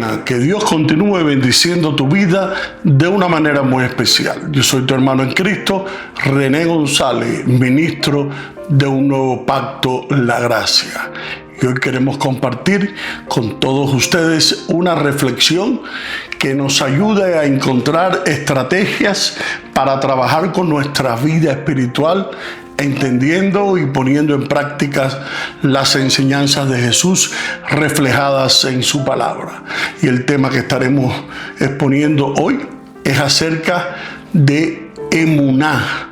mañana. Que Dios continúe bendiciendo tu vida de una manera muy especial. Yo soy tu hermano en Cristo, René González, ministro de un nuevo pacto, la gracia. Y hoy queremos compartir con todos ustedes una reflexión que nos ayude a encontrar estrategias para trabajar con nuestra vida espiritual, entendiendo y poniendo en práctica las enseñanzas de Jesús reflejadas en su palabra. Y el tema que estaremos exponiendo hoy es acerca de emuná,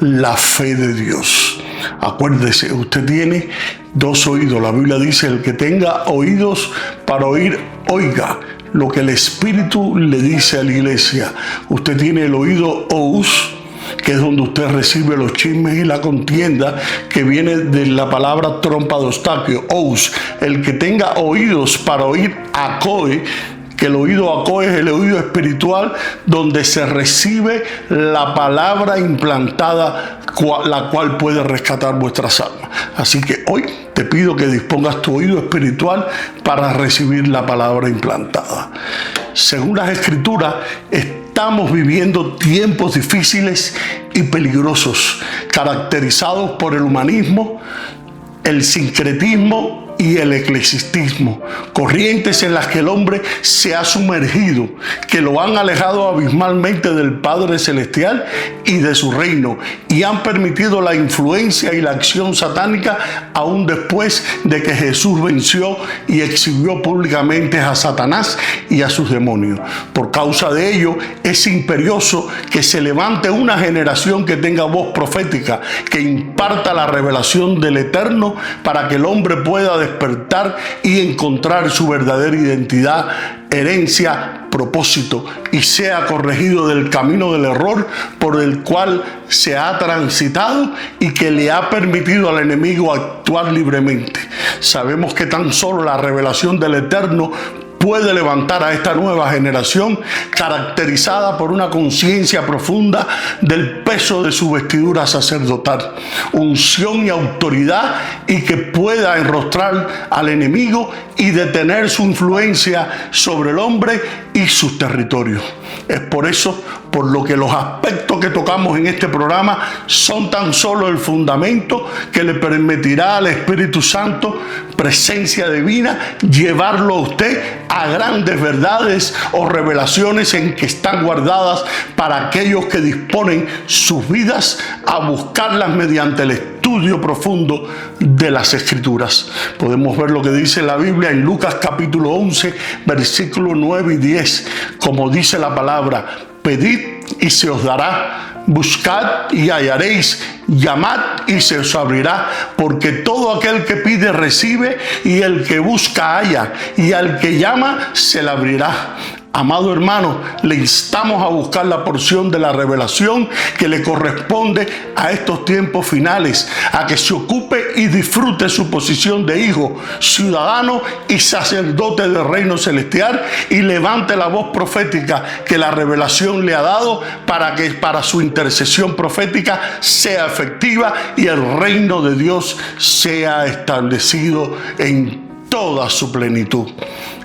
la fe de Dios. Acuérdese, usted tiene dos oídos. La Biblia dice: el que tenga oídos para oír, oiga lo que el Espíritu le dice a la iglesia. Usted tiene el oído ous, que es donde usted recibe los chismes y la contienda, que viene de la palabra trompa de Eustaquio, ous. El que tenga oídos para oír, acoe, que el oído acoe es el oído espiritual, donde se recibe la palabra implantada, la cual puede rescatar vuestras almas. Así que hoy te pido que dispongas tu oído espiritual para recibir la palabra implantada. Según las Escrituras, estamos viviendo tiempos difíciles y peligrosos, caracterizados por el humanismo, el sincretismo y el eclesiastismo, corrientes en las que el hombre se ha sumergido, que lo han alejado abismalmente del Padre Celestial y de su reino, y han permitido la influencia y la acción satánica aún después de que Jesús venció y exhibió públicamente a Satanás y a sus demonios. Por causa de ello, es imperioso que se levante una generación que tenga voz profética, que imparta la revelación del Eterno, para que el hombre pueda despertar y encontrar su verdadera identidad, herencia, propósito, y sea corregido del camino del error por el cual se ha transitado y que le ha permitido al enemigo actuar libremente. Sabemos que tan solo la revelación del Eterno puede levantar a esta nueva generación, caracterizada por una conciencia profunda del peso de su vestidura sacerdotal, unción y autoridad, y que pueda enrostrar al enemigo y detener su influencia sobre el hombre y sus territorios. Es por eso por lo que los aspectos que tocamos en este programa son tan solo el fundamento que le permitirá al Espíritu Santo, presencia divina, llevarlo a usted a grandes verdades o revelaciones en que están guardadas para aquellos que disponen sus vidas a buscarlas mediante el estudio profundo de las Escrituras. Podemos ver lo que dice la Biblia en Lucas capítulo 11, versículos 9 y 10, como dice la palabra: pedid y se os dará, buscad y hallaréis, llamad y se os abrirá, porque todo aquel que pide recibe, y el que busca halla, y al que llama se le abrirá. Amado hermano, le instamos a buscar la porción de la revelación que le corresponde a estos tiempos finales, a que se ocupe y disfrute su posición de hijo, ciudadano y sacerdote del reino celestial, y levante la voz profética que la revelación le ha dado, para que para su intercesión profética sea efectiva y el reino de Dios sea establecido en toda su plenitud.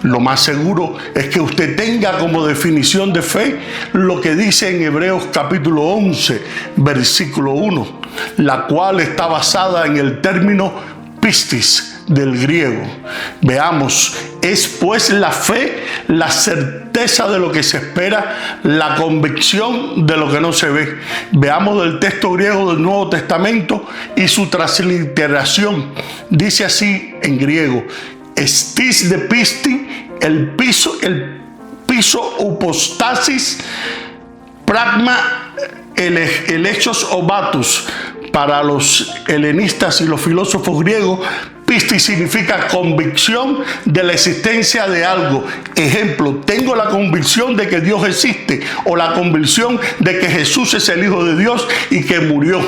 Lo más seguro es que usted tenga como definición de fe lo que dice en Hebreos capítulo 11, versículo 1, la cual está basada en el término pistis del griego. Veamos: es pues la fe, la certeza de lo que se espera, la convicción de lo que no se ve. Veamos el texto griego del Nuevo Testamento y su transliteración. Dice así en griego: estis de pisti, el piso upostasis, pragma elechos obatus. Para los helenistas y los filósofos griegos, pistis significa convicción de la existencia de algo. Ejemplo: tengo la convicción de que Dios existe, o la convicción de que Jesús es el Hijo de Dios y que murió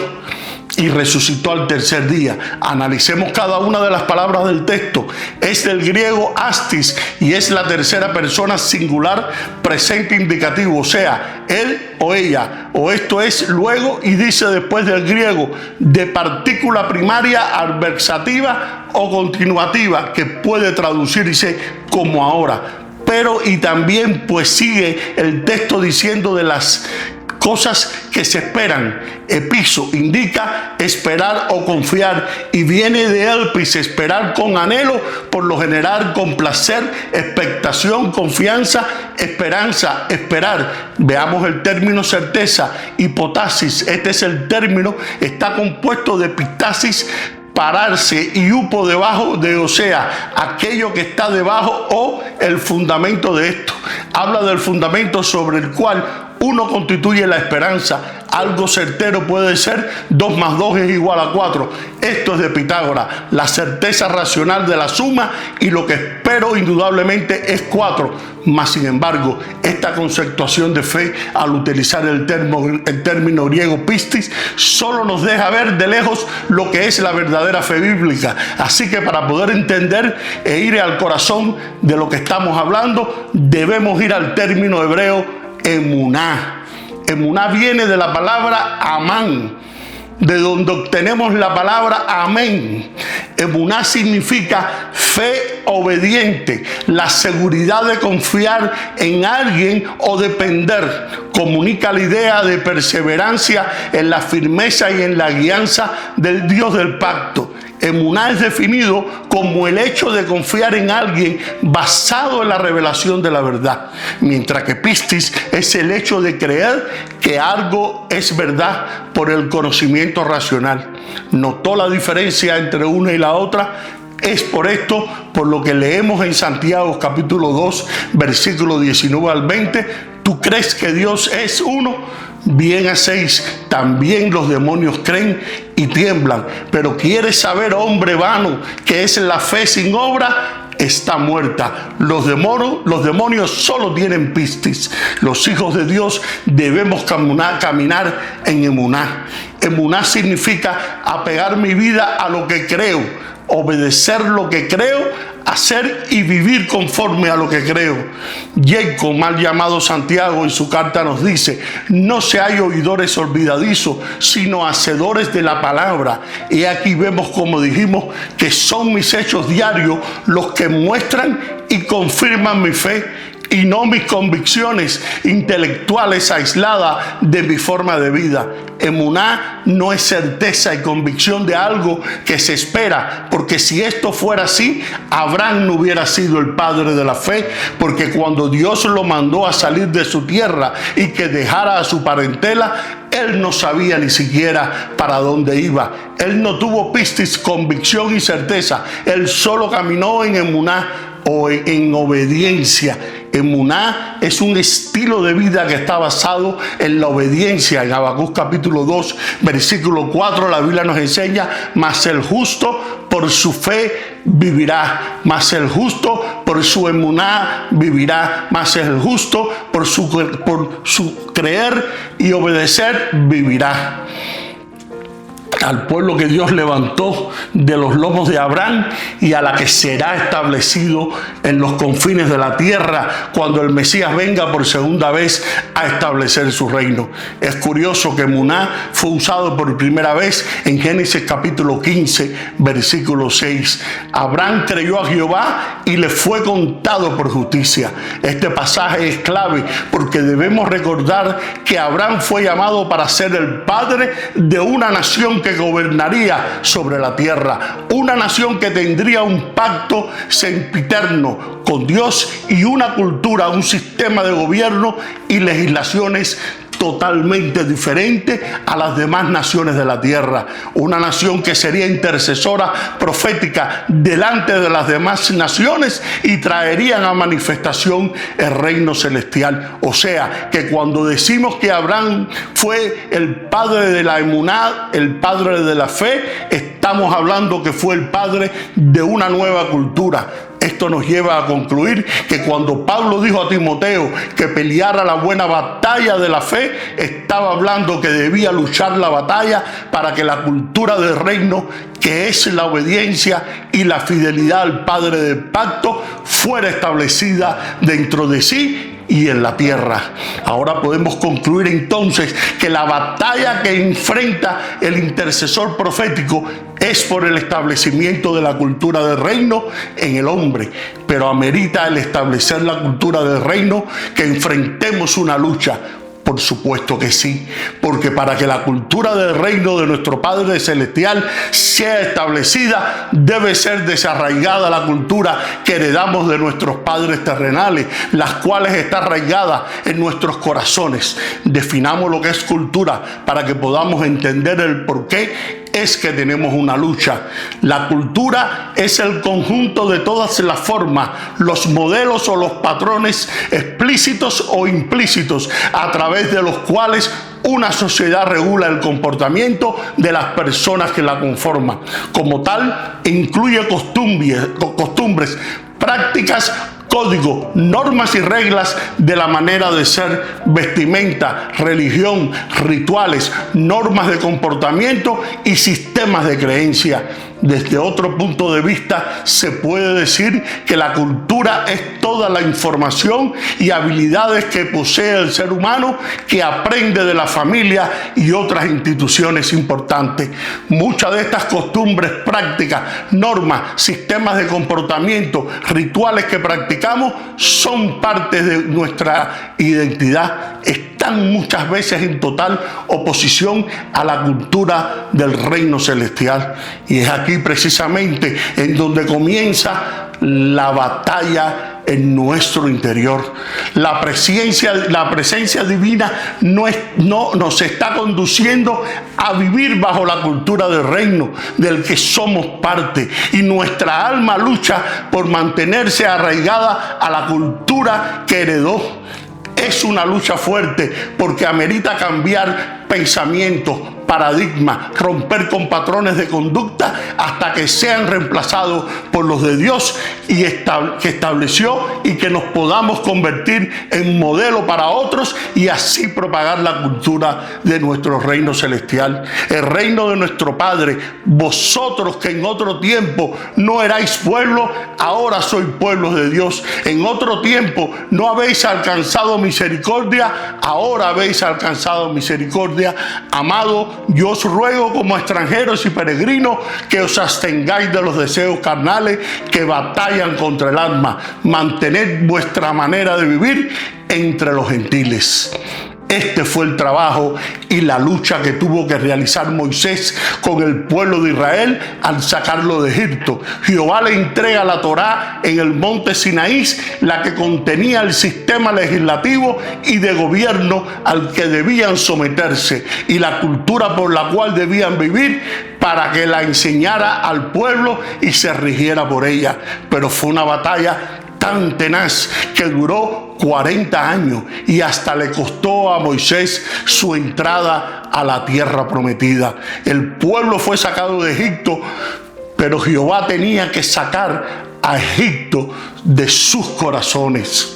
y resucitó al tercer día. Analicemos cada una de las palabras del texto. Es del griego astis y es la tercera persona singular presente indicativo, o sea, él o ella, o esto es luego, y dice después del griego, de partícula primaria adversativa o continuativa, que puede traducirse como ahora. pero y también pues sigue el texto diciendo de las cosas que se esperan. Episo indica esperar o confiar, y viene de elpis, esperar con anhelo, por lo general con placer, expectación, confianza, esperanza, esperar. Veamos el término certeza, hipotasis. Este es el término, está compuesto de epistasis, pararse, y upo, debajo de, o sea, aquello que está debajo o el fundamento de esto. Habla del fundamento sobre el cual uno constituye la esperanza. Algo certero puede ser 2 más 2 es igual a 4. Esto es de Pitágoras, la certeza racional de la suma, y lo que espero indudablemente es 4. Mas sin embargo, esta conceptuación de fe, al utilizar el término griego pistis, solo nos deja ver de lejos lo que es la verdadera fe bíblica. Así que para poder entender e ir al corazón de lo que estamos hablando, debemos ir al término hebreo emuná. Emuná viene de la palabra amán, de donde obtenemos la palabra amén. Emuná significa fe obediente, la seguridad de confiar en alguien o depender. Comunica la idea de perseverancia en la firmeza y en la guianza del Dios del pacto. Emuná es definido como el hecho de confiar en alguien basado en la revelación de la verdad, mientras que pistis es el hecho de creer que algo es verdad por el conocimiento racional. ¿Notó la diferencia entre una y la otra? Es por esto por lo que leemos en Santiago capítulo 2, versículo 19 al 20, ¿tú crees que Dios es uno? Bien hacéis, también los demonios creen y tiemblan. Pero ¿quieres saber, hombre vano, que es la fe sin obra? Está muerta. Los demonios solo tienen pistis. Los hijos de Dios debemos caminar en emuná. Emuná significa apegar mi vida a lo que creo, obedecer lo que creo, hacer y vivir conforme a lo que creo. Jacob, mal llamado Santiago, en su carta nos dice: no seáis oidores olvidadizos, sino hacedores de la palabra. Y aquí vemos, como dijimos, que son mis hechos diarios los que muestran y confirman mi fe, y no mis convicciones intelectuales aisladas de mi forma de vida. Emuná no es certeza y convicción de algo que se espera, porque si esto fuera así, Abraham no hubiera sido el padre de la fe, porque cuando Dios lo mandó a salir de su tierra y que dejara a su parentela, él no sabía ni siquiera para dónde iba. Él no tuvo pistis, convicción y certeza. Él solo caminó en emuná, o en obediencia. Emuná es un estilo de vida que está basado en la obediencia. En Habacuc capítulo 2, versículo 4, la Biblia nos enseña: mas el justo por su fe vivirá, mas el justo por su emuná vivirá, mas el justo por su creer y obedecer vivirá. Al pueblo que Dios levantó de los lomos de Abraham, y a la que será establecido en los confines de la tierra cuando el Mesías venga por segunda vez a establecer su reino. Es curioso que emuná fue usado por primera vez en Génesis capítulo 15, versículo 6. Abraham creyó a Jehová y le fue contado por justicia. Este pasaje es clave porque debemos recordar que Abraham fue llamado para ser el padre de una nación que gobernaría sobre la tierra, una nación que tendría un pacto sempiterno con Dios y una cultura, un sistema de gobierno y legislaciones totalmente diferente a las demás naciones de la tierra. Una nación que sería intercesora profética delante de las demás naciones y traerían a manifestación el reino celestial. O sea, que cuando decimos que Abraham fue el padre de la emuná, el padre de la fe, estamos hablando que fue el padre de una nueva cultura. Esto nos lleva a concluir que cuando Pablo dijo a Timoteo que peleara la buena batalla de la fe, estaba hablando que debía luchar la batalla para que la cultura del reino, que es la obediencia y la fidelidad al Padre del pacto, fuera establecida dentro de sí y en la tierra. Ahora podemos concluir entonces que la batalla que enfrenta el intercesor profético es por el establecimiento de la cultura del reino en el hombre, pero amerita el establecer la cultura del reino que enfrentemos una lucha. Por supuesto que sí, porque para que la cultura del reino de nuestro Padre Celestial sea establecida, debe ser desarraigada la cultura que heredamos de nuestros padres terrenales, las cuales está arraigada en nuestros corazones. Definamos lo que es cultura para que podamos entender el porqué es que tenemos una lucha. La cultura es el conjunto de todas las formas, los modelos o los patrones explícitos o implícitos a través de los cuales una sociedad regula el comportamiento de las personas que la conforman. Como tal, incluye costumbres, prácticas, códigos, normas y reglas de la manera de ser, vestimenta, religión, rituales, normas de comportamiento y sistemas de creencia. Desde otro punto de vista, se puede decir que la cultura es toda la información y habilidades que posee el ser humano que aprende de la familia y otras instituciones importantes. Muchas de estas costumbres, prácticas, normas, sistemas de comportamiento, rituales que practicamos son parte de nuestra identidad. Están muchas veces en total oposición a la cultura del reino celestial. Y es aquí precisamente en donde comienza la batalla en nuestro interior. La presencia divina nos está conduciendo a vivir bajo la cultura del reino del que somos parte, y nuestra alma lucha por mantenerse arraigada a la cultura que heredó. Es una lucha fuerte porque amerita cambiar pensamientos, paradigmas, romper con patrones de conducta hasta que sean reemplazados por los de Dios y que estableció, y que nos podamos convertir en modelo para otros y así propagar la cultura de nuestro reino celestial, el reino de nuestro Padre. Vosotros que en otro tiempo no erais pueblo, ahora sois pueblos de Dios. En otro tiempo no habéis alcanzado misericordia, ahora habéis alcanzado misericordia. Amado, yo os ruego como extranjeros y peregrinos que os abstengáis de los deseos carnales que batallan contra el alma. Mantened vuestra manera de vivir entre los gentiles. Este fue el trabajo y la lucha que tuvo que realizar Moisés con el pueblo de Israel al sacarlo de Egipto. Jehová le entrega la Torá en el monte Sinaí, la que contenía el sistema legislativo y de gobierno al que debían someterse y la cultura por la cual debían vivir, para que la enseñara al pueblo y se rigiera por ella. Pero fue una batalla tan tenaz que duró 40 años y hasta le costó a Moisés su entrada a la tierra prometida. El pueblo fue sacado de Egipto, pero Jehová tenía que sacar a Egipto de sus corazones.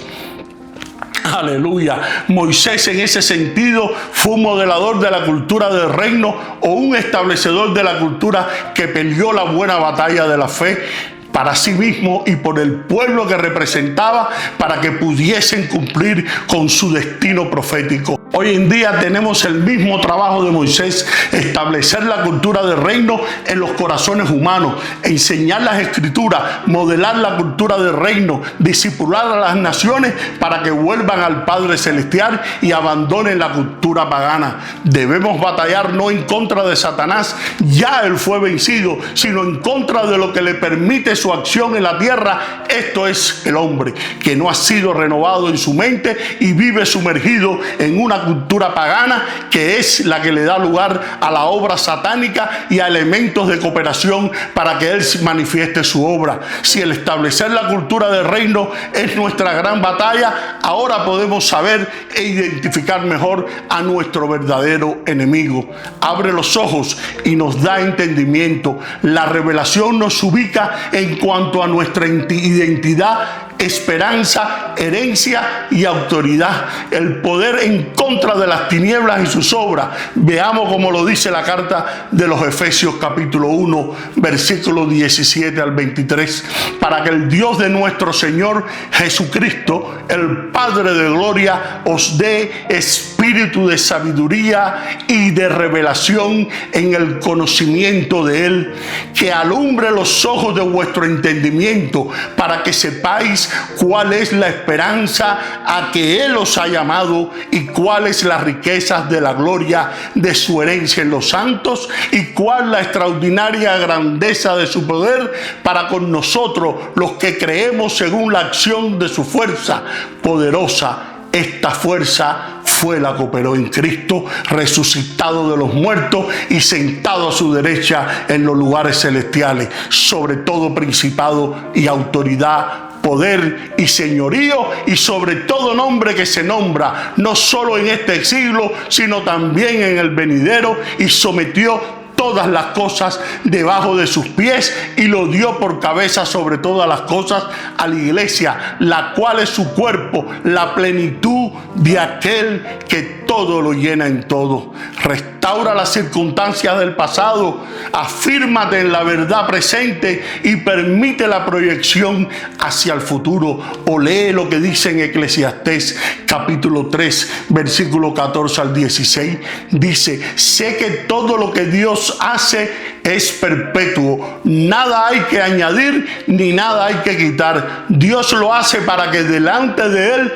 Aleluya. Moisés en ese sentido fue un modelador de la cultura del reino, o un establecedor de la cultura que peleó la buena batalla de la fe para sí mismo y por el pueblo que representaba, para que pudiesen cumplir con su destino profético. Hoy en día tenemos el mismo trabajo de Moisés: establecer la cultura del reino en los corazones humanos, enseñar las escrituras, modelar la cultura del reino, discipular a las naciones para que vuelvan al Padre Celestial y abandonen la cultura pagana. Debemos batallar no en contra de Satanás, ya él fue vencido, sino en contra de lo que le permite su acción en la tierra. Esto es el hombre que no ha sido renovado en su mente y vive sumergido en una cultura pagana, que es la que le da lugar a la obra satánica y a elementos de cooperación para que él manifieste su obra. Si el establecer la cultura del reino es nuestra gran batalla, ahora podemos saber e identificar mejor a nuestro verdadero enemigo. Abre los ojos y nos da entendimiento. La revelación nos ubica en cuanto a nuestra identidad esperanza, herencia y autoridad. El poder en contra de las tinieblas y sus obras. Veamos cómo lo dice la carta de los Efesios capítulo 1, versículos 17 al 23. Para que el Dios de nuestro Señor Jesucristo, el Padre de gloria, os dé espíritu de sabiduría y de revelación en el conocimiento de Él, que alumbre los ojos de vuestro entendimiento, para que sepáis cuál es la esperanza a que Él os ha llamado y cuáles las riquezas de la gloria de su herencia en los santos y cuál la extraordinaria grandeza de su poder para con nosotros los que creemos según la acción de su fuerza poderosa. Esta fuerza fue la que operó en Cristo, resucitado de los muertos y sentado a su derecha en los lugares celestiales, sobre todo principado y autoridad, poder y señorío, y sobre todo nombre que se nombra, no solo en este siglo, sino también en el venidero, y sometió todas las cosas debajo de sus pies y lo dio por cabeza sobre todas las cosas a la iglesia, la cual es su cuerpo, la plenitud de aquel que todo lo llena en todo. Restaura las circunstancias del pasado, afírmate en la verdad presente y permite la proyección hacia el futuro. O lee lo que dice en Eclesiastés capítulo 3, versículo 14 al 16. Dice: sé que todo lo que Dios hace es perpetuo, nada hay que añadir ni nada hay que quitar. Dios lo hace para que delante de Él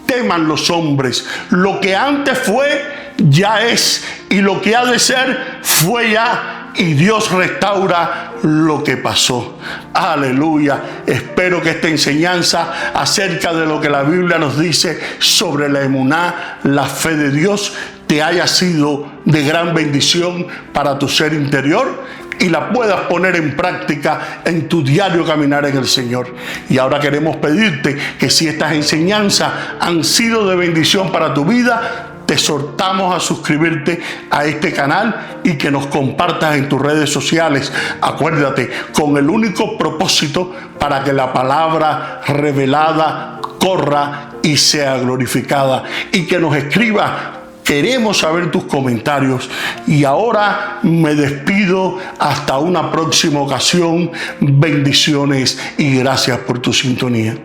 teman los hombres. Lo que antes fue, ya es, y lo que ha de ser, fue ya, y Dios restaura lo que pasó. Aleluya. Espero que esta enseñanza acerca de lo que la Biblia nos dice sobre la emuná, la fe de Dios, te haya sido de gran bendición para tu ser interior y la puedas poner en práctica en tu diario caminar en el Señor. Y ahora queremos pedirte que si estas enseñanzas han sido de bendición para tu vida, te exhortamos a suscribirte a este canal y que nos compartas en tus redes sociales. Acuérdate, con el único propósito para que la palabra revelada corra y sea glorificada. Y que nos escribas. Queremos saber tus comentarios. Y ahora me despido hasta una próxima ocasión. Bendiciones y gracias por tu sintonía.